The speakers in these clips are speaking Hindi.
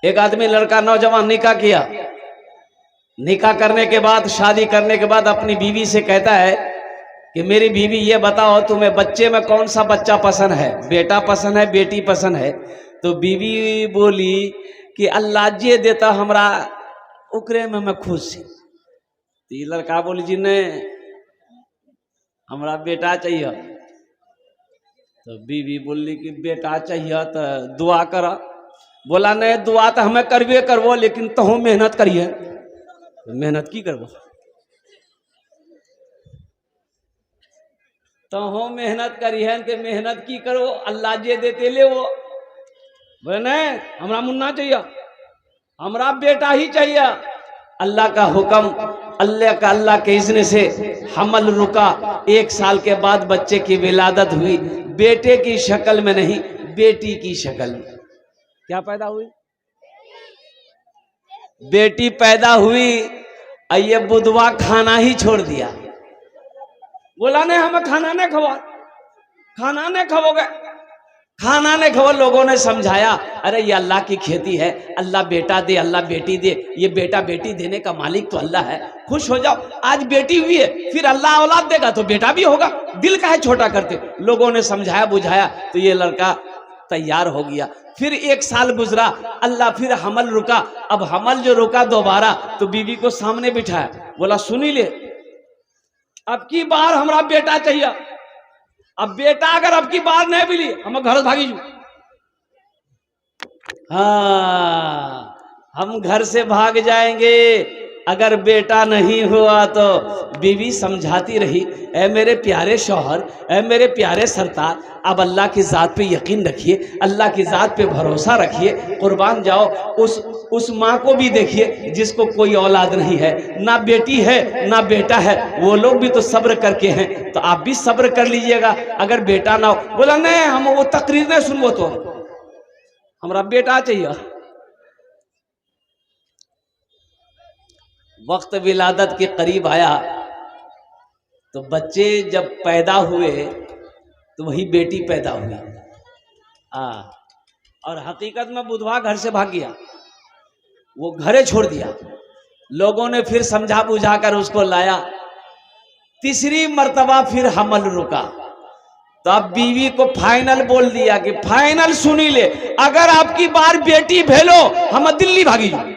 एक आदमी लड़का नौजवान निकाह किया, निकाह करने के बाद, शादी करने के बाद अपनी बीवी से कहता है कि मेरी बीवी ये बताओ तुम्हें बच्चे में कौन सा बच्चा पसंद है, बेटा पसंद है बेटी पसंद है? तो बीवी बोली कि अल्लाह जे देता हमरा उकरे में मैं खुश छी। तो ये लड़का बोली जी ने हमरा बेटा चाहिए। तो बीवी बोली कि बेटा चाहिए तो दुआ कर। बोला नहीं दुआ तो हमें करबे करबो, लेकिन तहु मेहनत करिए। मेहनत की करबो? तहु मेहनत करिए तो मेहनत की करो, अल्लाह जे देते ले वो। बोले नहीं हमरा मुन्ना चाहिए, हमरा बेटा ही चाहिए। अल्लाह का हुक्म, अल्लाह के इज़्न से हमल रुका। 1 साल के बाद बच्चे की विलादत हुई, बेटे की शक्ल में नहीं बेटी की शक्ल में। क्या पैदा हुई? बेटी पैदा हुई। ये बुधवा खाना ही छोड़ दिया। बोला नहीं हमें खाना नहीं खवा, खाना नहीं खाओगे, खाना नहीं खाओ। लोगों ने समझाया अरे ये अल्लाह की खेती है, अल्लाह बेटा दे अल्लाह बेटी दे, ये बेटा बेटी देने का मालिक तो अल्लाह है, खुश हो जाओ। आज बेटी हुई है फिर अल्लाह औलाद देगा तो बेटा भी होगा, दिल का है छोटा करते। लोगों ने समझाया बुझाया तो ये लड़का तैयार हो गया। फिर 1 साल गुजरा, अल्लाह फिर हमल रुका। अब हमल जो रुका दोबारा, तो बीवी को सामने बिठाया, बोला सुनी ले अब की बार हमरा बेटा चाहिए। अब बेटा अगर अब की बार नहीं मिली हम घर भागी जू। हाँ हम घर से भाग जाएंगे। अगर बेटा नहीं हुआ तो बीवी समझाती रही, ऐ मेरे प्यारे शौहर, ऐ मेरे प्यारे सरतार, अब अल्लाह की ज़ात पे यकीन रखिए, अल्लाह की ज़ात पे भरोसा रखिए, कुर्बान जाओ। उस माँ को भी देखिए जिसको कोई औलाद नहीं है, ना बेटी है ना बेटा है, वो लोग भी तो सब्र करके हैं, तो आप भी सब्र कर लीजिएगा अगर बेटा ना हो। बोला नहीं हम वो तकरीर नहीं सुनबो, तो हमारा बेटा चाहिए। वक्त विलादत के करीब आया तो बच्चे जब पैदा हुए तो वही बेटी पैदा हुई। और हकीकत में बुधवा घर से भाग गया, वो घरे छोड़ दिया। लोगों ने फिर समझा बुझा कर उसको लाया। तीसरी मर्तबा फिर हमल रुका, तो अब बीवी को फाइनल बोल दिया कि फाइनल सुनी ले, अगर आपकी बार बेटी भेलो हम दिल्ली भागी जाओ,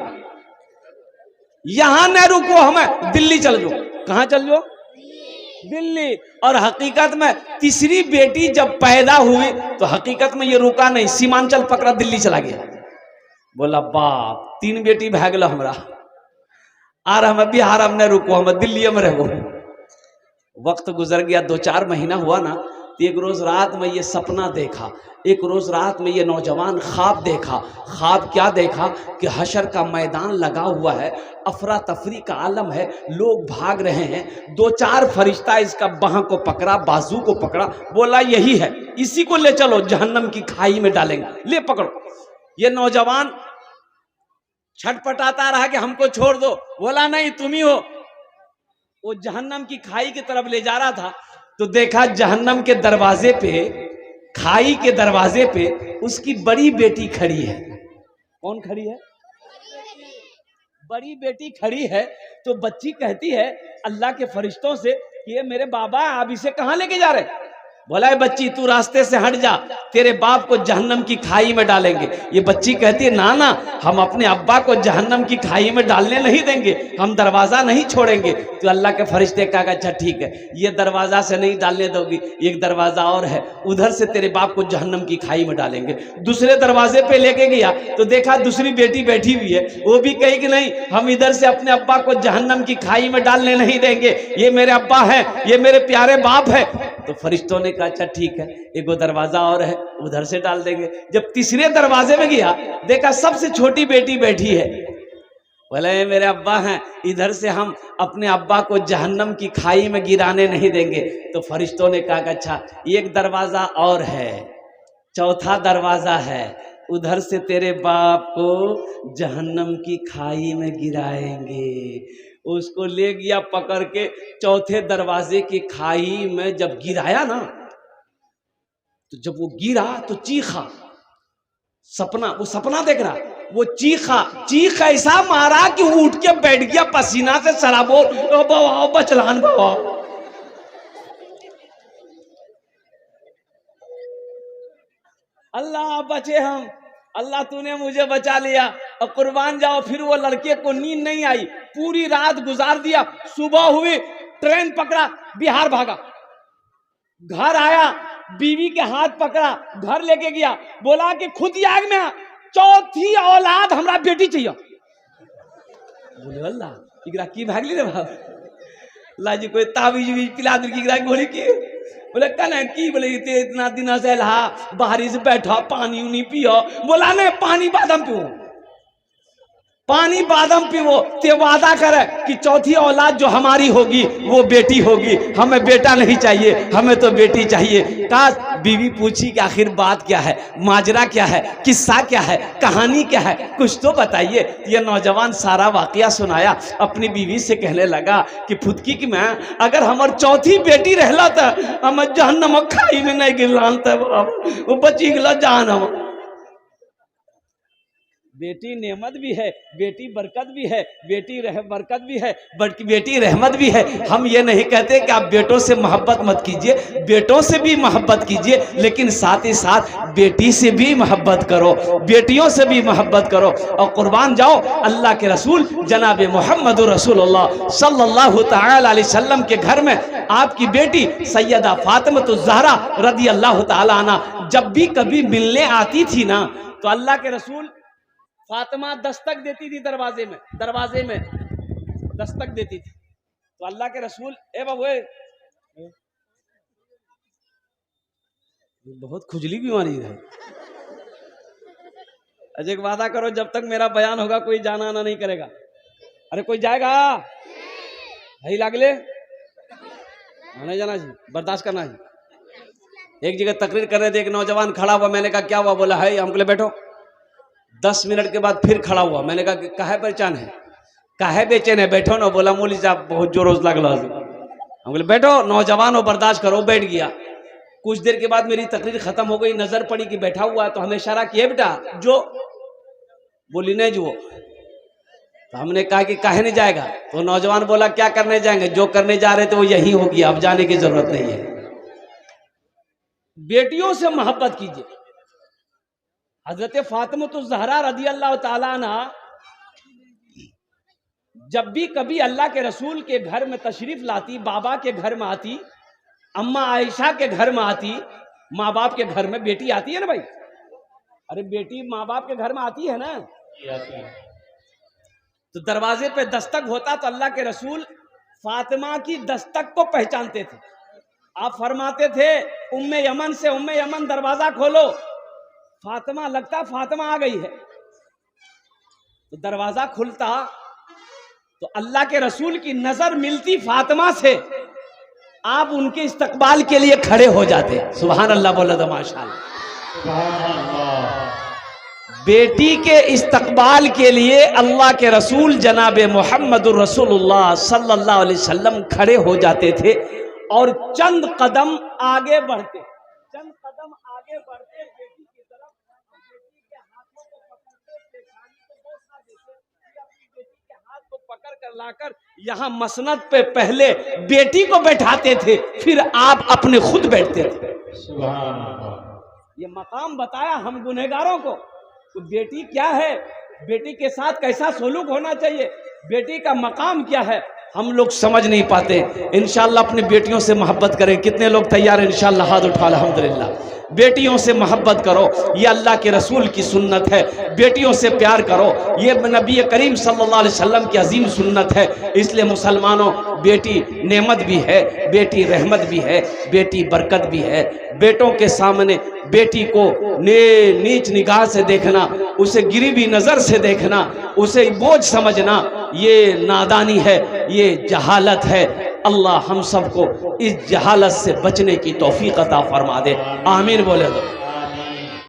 यहां न रुको, हमें दिल्ली चल जाओ। कहां चल जाओ? दिल्ली। और हकीकत में तीसरी बेटी जब पैदा हुई तो हकीकत में ये रुका नहीं, सीमांचल पकड़ा दिल्ली चला गया। बोला बाप 3 बेटी भाग लो हमरा, आर हम बिहार हम न रुको, हम दिल्ली में रहो। वक्त गुजर गया, 2-4 महीना हुआ ना, तो एक रोज रात में ये सपना देखा। एक रोज रात में ये नौजवान ख्वाब देखा। ख्वाब क्या देखा कि हशर का मैदान लगा हुआ है, अफरा तफरी का आलम है, लोग भाग रहे हैं। 2-4 फरिश्ता इसका बाह को पकड़ा, बाजू को पकड़ा, बोला यही है, इसी को ले चलो जहन्नम की खाई में डालेंगे, ले पकड़ो। ये नौजवान छटपटाता रहा कि हमको छोड़ दो। बोला नहीं तुम ही हो। वो जहन्नम की खाई की तरफ ले जा रहा था तो देखा जहन्नम के दरवाजे पे, खाई के दरवाजे पे उसकी बड़ी बेटी खड़ी है। कौन खड़ी है? बड़ी बेटी खड़ी है। तो बच्ची कहती है अल्लाह के फरिश्तों से कि ये मेरे बाबा आप इसे कहां लेके जा रहे? बोला है बच्ची तू रास्ते से हट जा, तेरे बाप को जहन्नम की खाई में डालेंगे। ये बच्ची कहती है ना ना, हम अपने अब्बा को जहन्नम की खाई में डालने नहीं देंगे, हम दरवाजा नहीं छोड़ेंगे। तो अल्लाह के फरिश्ते कहा अच्छा ठीक है, ये दरवाजा से नहीं डालने दोगी, एक दरवाजा और है, उधर से तेरे बाप को जहन्नम की खाई में डालेंगे। दूसरे दरवाजे पे लेके गया तो देखा दूसरी बेटी बैठी हुई है, वो भी कही कि नहीं हम इधर से अपने अब्बा को जहन्नम की खाई में डालने नहीं देंगे, ये मेरे अब्बा है, ये मेरे प्यारे बाप है। तो फरिश्तों ने कहा अच्छा ठीक है, एक दरवाजा और है, उधर से डाल देंगे। जब तीसरे दरवाजे में गया देखा सबसे छोटी बेटी बैठी है। बोले मेरे अब्बा हैं, इधर से हम अपने अब्बा को जहन्नम की खाई में गिराने नहीं देंगे। तो फरिश्तों ने कहा अच्छा एक दरवाजा और है, चौथा दरवाजा है, उधर से तेरे बाप को जहन्नम की खाई में गिराएंगे। उसको ले गया पकड़ के, चौथे दरवाजे की खाई में जब गिराया ना, तो जब वो गिरा तो चीखा, सपना, वो सपना देख रहा, वो चीख ऐसा मारा कि उठ के बैठ गया पसीना से सराबोर, बचलान बाबा। अल्लाह बचे हम, अल्लाह तूने मुझे बचा लिया और कुर्बान जाओ। फिर वो लड़के को नींद नहीं आई, पूरी रात गुजार दिया। सुबह हुई, ट्रेन पकड़ा, बिहार भागा, घर आया, बीवी के हाथ पकड़ा, घर लेके गया, बोला कि खुद आग में चौथी औलाद हमरा बेटी चाहिए। बोले अल्लाह इकरा की भागली रे बाप, ला जी कोई तावीज भी पिला दू की गोली की। बोले कहना की, बोले इतना दिन से ला बाहरी से बैठा, पानी उनी पियो। बोला नहीं, पानी बादाम पियो, पानी बादाम पियो। ते वादा करे कि चौथी औलाद जो हमारी होगी वो बेटी होगी, हमें बेटा नहीं चाहिए, हमें तो बेटी चाहिए। काश बीवी पूछी कि आखिर बात क्या है, माजरा क्या है, किस्सा क्या है, कहानी क्या है, कुछ तो बताइए। ये नौजवान सारा वाकया सुनाया, अपनी बीवी से कहने लगा कि फुदकी की मैं अगर हमार चौथी बेटी रहला था, हम जहन्नम खाई में नहीं गिरलान था, वो बची गिला जहन्नम। बेटी नेमत भी है, बेटी बरकत भी है, बेटी बरकत भी है, बेटी रहमत भी है। हम ये नहीं कहते कि आप बेटों से मोहब्बत मत कीजिए, बेटों से भी मोहब्बत कीजिए, लेकिन साथ ही साथ बेटी से भी मोहब्बत करो, बेटियों से भी मोहब्बत करो। और कुर्बान जाओ, अल्लाह के रसूल जनाब मोहम्मद रसूलुल्लाह सल्लल्लाहु तआला अलैहि वसल्लम के घर में आपकी बेटी सैयदा फातिमा ज़हरा रदी अल्लाह तआला अन्हा जब भी कभी मिलने आती थी ना, तो अल्लाह के रसूल फातिमा दस्तक देती थी, दरवाजे में दस्तक देती थी। तो अल्लाह के रसूल, ए बाबू बहुत खुजली बीमारी है, अजय एक वादा करो जब तक मेरा बयान होगा कोई जाना आना नहीं करेगा। अरे कोई जाएगा भाई, लागले नहीं जाना जी, बर्दाश्त करना जी। एक जगह तकरीर कर रहे थे, एक नौजवान खड़ा हुआ, मैंने कहा क्या हुआ? बोला है हमको ले बैठो। 10 मिनट के बाद फिर खड़ा हुआ, मैंने कहा काहे परेशान है, काहे बेचैन है, बैठो ना। बोला मौली साहब बहुत जोर लगल, हम बोले बैठो, नौजवान हो बर्दाश्त करो। बैठ गया। कुछ देर के बाद मेरी तकरीर खत्म हो गई, नजर पड़ी कि बैठा हुआ है, तो हमें इशारा किया बेटा जो, बोली नहीं जो। तो हमने कहा कि काहे नहीं जाएगा? तो नौजवान बोला क्या करने जाएंगे, जो करने जा रहे थे वो यही हो गया, अब जाने की जरूरत नहीं है। बेटियों से मोहब्बत कीजिए। हजरत फातिमा ज़हरा रदी अल्लाह ताला अन्हा जब भी कभी अल्लाह के रसूल के घर में तशरीफ लाती, बाबा के घर में आती, अम्मा आयशा के घर में आती, माँ बाप के घर में बेटी आती है ना भाई, अरे बेटी माँ बाप के घर में आती है ना, तो दरवाजे पे दस्तक होता तो अल्लाह के रसूल फातिमा की दस्तक को पहचानते थे। आप फरमाते थे उम्मे यमन से, उम्मे यमन दरवाजा खोलो, फातिमा लगता फातिमा आ गई है। तो दरवाजा खुलता तो अल्लाह के रसूल की नजर मिलती फातिमा से, आप उनके इस्तकबाल के लिए खड़े हो जाते। सुभान अल्लाह बोला तो माशाअल्लाह। बेटी के इस्तकबाल के लिए अल्लाह के रसूल जनाब मोहम्मदुर रसूलुल्लाह सल्लल्लाहु अलैहि वसल्लम खड़े हो जाते थे और चंद कदम आगे बढ़ते, चंद कदम आगे बढ़ते बेटी की तरफ, बेटी के हाथों को पकड़ते, पेशानी को बोसा देते, अपनी बेटी के हाथ को पकड़ कर लाकर यहाँ मसनद पे पहले बेटी को बैठाते थे, फिर आप अपने खुद बैठते थे। सुभान अल्लाह। ये मकाम बताया हम गुनहगारों को, तो बेटी क्या है, बेटी के साथ कैसा सलूक होना चाहिए, बेटी का मकाम क्या है, हम लोग समझ नहीं पाते। इंशाअल्लाह अपनी बेटियों से मोहब्बत करें। कितने लोग तैयार हैं? इंशाअल्लाह हाथ उठा, अल्हम्दुलिल्लाह। बेटियों से मोहब्बत करो, ये अल्लाह के रसूल की सुन्नत है। बेटियों से प्यार करो, ये नबी करीम सल्लल्लाहु अलैहि वसल्लम की अजीम सुन्नत है। इसलिए मुसलमानों, बेटी नेमत भी है, बेटी रहमत भी है, बेटी बरकत भी है। बेटों के सामने बेटी को नीच निगाह से देखना, उसे गिरी हुई नज़र से देखना, उसे बोझ समझना, ये नादानी है, ये जहालत है। अल्लाह हम सबको इस जहालत से बचने की तौफीक अता फरमा दे। आमीन बोले दो।